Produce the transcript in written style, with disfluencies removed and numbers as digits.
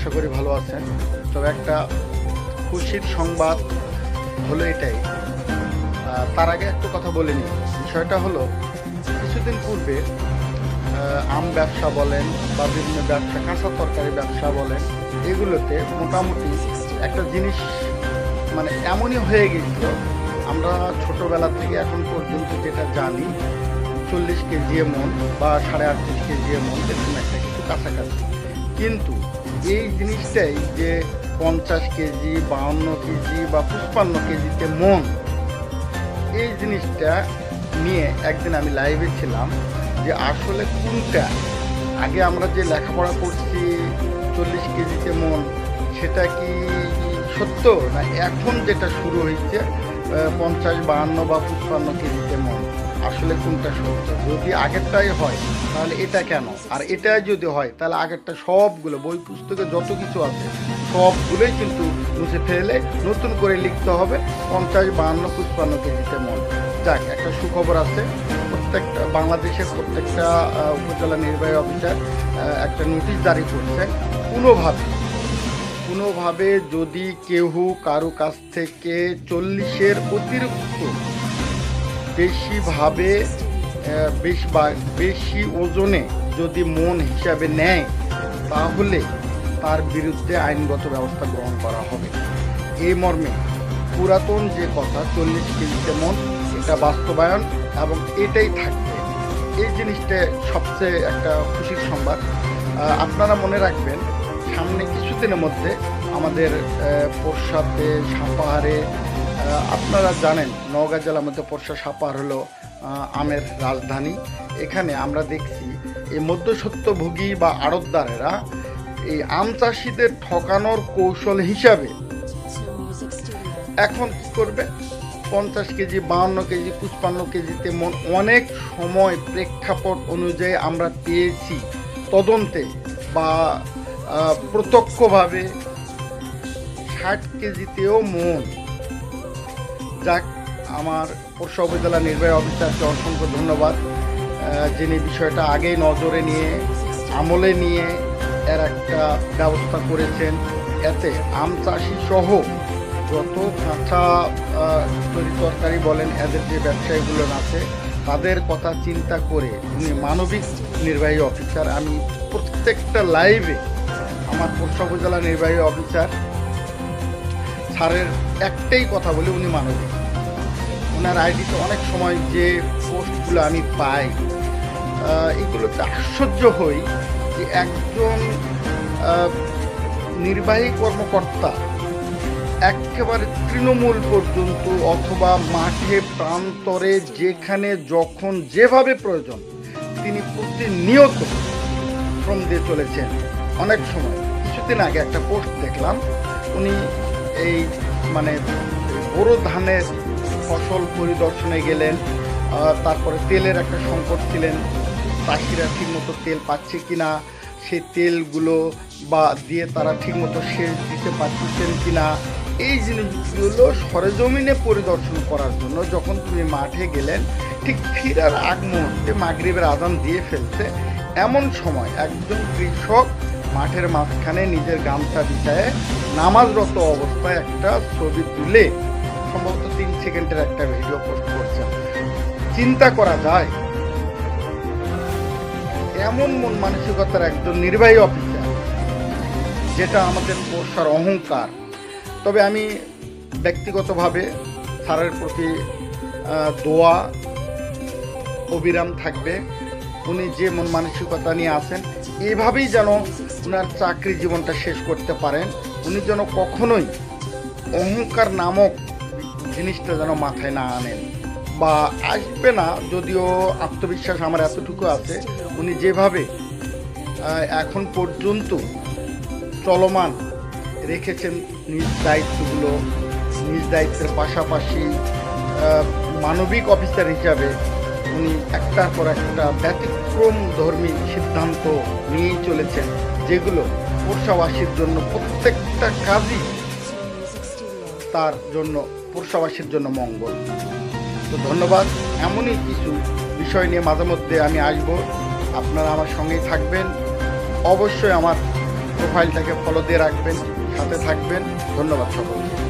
আশা করি ভালো আছেন। তবে একটা খুশির সংবাদ হলো এটাই, তার আগে একটা কথা বলে নিই। বিষয়টা হলো কিছুদিন পূর্বে আম ব্যবসা বলেন বা বিভিন্ন ব্যবসা, কাঁচা তরকারি ব্যবসা বলেন, এগুলোতে মোটামুটি একটা জিনিস মানে এমনই হয়ে গেছিল, আমরা ছোটোবেলা থেকে এখন পর্যন্ত যেটা জানি 40 কেজি মন বা 38.5 কেজি মন, এরকম একটা কিছু কাছাকাছি। কিন্তু এই জিনিসটাই যে 50 কেজি, 52 কেজি বা 55 কেজিতে মন, এই জিনিসটা নিয়ে একদিন আমি লাইভে ছিলাম যে আসলে কোনটা আগে আমরা যে লেখাপড়া করছি 40 কেজিতে মন, সেটা কি সত্য, না এখন যেটা শুরু হয়েছে 50, 52 বা 55 কেজিতে মন, আসলে কোনটা সত্য? যদি আগেরটাই হয় তাহলে এটা কেন, আর এটাই যদি হয় তাহলে আগেরটা সবগুলো বই পুস্তকে যত কিছু আছে সবগুলোই কিন্তু মুছে ফেলে নতুন করে লিখতে হবে 50, 52, 55 কেজিতে মন। যাক, একটা সুখবর আছে, প্রত্যেকটা বাংলাদেশের প্রত্যেকটা উপজেলা নির্বাহী অফিসার একটা নোটিশ জারি করছেন, কোনোভাবে যদি কেউ কারো কাছ থেকে 40-এর অতিরিক্ত বেশি ওজনে যদি মন হিসাবে নেয় তাহলে তার বিরুদ্ধে আইনগত ব্যবস্থা গ্রহণ করা হবে। এই মর্মে পুরাতন যে কথা 40 কেজিতে মন, এটা বাস্তবায়ন এবং এটাই থাকবে। এই জিনিসটা সবচেয়ে একটা খুশির সংবাদ। আপনারা মনে রাখবেন, সামনে কিছুদিনের মধ্যে আমাদের পোরশাতে, সাপাহারে, আপনারা জানেন নওগাঁ জেলার মধ্যে পোরশা সাপাহার হলো আমের রাজধানী। এখানে আমরা দেখছি এই মধ্যস্বত্বভোগী বা আড়তদারেরা এই আম চাষিদের ঠকানোর কৌশল হিসাবে এখন কী করবে, 50 কেজি, 52 কেজি, 55 কেজিতে মন অনেক সময় প্রেক্ষাপট অনুযায়ী আমরা পেয়েছি তদন্তে বা প্রত্যক্ষভাবে 60 কেজিতেও মন। যাক, আমার পোরশা উপজেলা নির্বাহী অফিসারকে অসংখ্য ধন্যবাদ, যিনি বিষয়টা আগেই নজরে নিয়ে আমলে নিয়ে এর একটা ব্যবস্থা করেছেন। এতে আম চাষি সহ যত কাঁচা তরকারি বলেন, এদের যে ব্যবসায়ীগুলো আছে তাদের কথা চিন্তা করে উনি মানবিক নির্বাহী অফিসার। আমি প্রত্যেকটা লাইভে আমার পোরশা উপজেলা নির্বাহী অফিসার স্যারের একটাই কথা বলি, উনি মানবিক। ওনার আইডিতে অনেক সময় যে পোস্টগুলো আমি পাই, এগুলোতে আশ্চর্য হই যে একজন নির্বাহী কর্মকর্তা একেবারে তৃণমূল পর্যন্ত অথবা মাঠে প্রান্তরে যেখানে যখন যেভাবে প্রয়োজন তিনি প্রতিনিয়ত শ্রম দিয়ে চলেছেন। অনেক সময় কিছুদিন আগে একটা পোস্ট দেখলাম, উনি এই মানে বড় ধানের ফসল পরিদর্শনে গেলেন, তারপরে তেলের একটা সংকট ছিলেন, চাষিরা ঠিকমতো তেল পাচ্ছে কিনা, সেই তেলগুলো বা দিয়ে তারা ঠিকমতো সেচ দিতে পারতেছেন কিনা, এই জিনিসগুলো সরেজমিনে পরিদর্শন করার জন্য যখন তুমি মাঠে গেলেন, ঠিক ফিরার আগ মুহূর্তে মাগরিবের আজান দিয়ে ফেলছে, এমন সময় একজন কৃষক মাঠের মাঝখানে নিজের গামছা বিছায় নামাজরত অবস্থায় একটা ছবি তুলে সম্ভবত 3 সেকেন্ডের একটা ভিডিও পোস্ট করছেন। চিন্তা করা যায় এমন মন মানসিকতার একজন নির্বাহী অফিসার, যেটা আমাদের পোরশার অহংকার। তবে আমি ব্যক্তিগতভাবে স্যারের প্রতি দোয়া অবিরাম থাকবে। উনি যে মন মানসিকতা নিয়ে আছেন, এভাবেই যেন ওনার চাকরি জীবনটা শেষ করতে পারেন। উনি যেন কখনোই অহংকার নামক জিনিসটা যেন মাথায় না আনেন বা আসবে না, যদিও আত্মবিশ্বাস আমার এতটুকু আছে, উনি যেভাবে এখন পর্যন্ত চলমান রেখেছেন নিজ দায়িত্বগুলো, নিজ দায়িত্বের পাশাপাশি মানবিক অফিসার হিসাবে উনি একটার পর একটা ব্যতিক্রম ধর্মী সিদ্ধান্ত নিয়েই চলেছেন, যেগুলো পোরশাবাসীর জন্য প্রত্যেকটা কাজই তার জন্য, পোরশাবাসীর জন্য মঙ্গল। তো ধন্যবাদ। এমনই কিছু বিষয় নিয়ে মাঝে মধ্যে আমি আসব, আপনারা আমার সঙ্গেই থাকবেন। অবশ্যই আমার প্রোফাইলটাকে ফলো দিয়ে রাখবেন, সাথে থাকবেন। ধন্যবাদ সকলকে।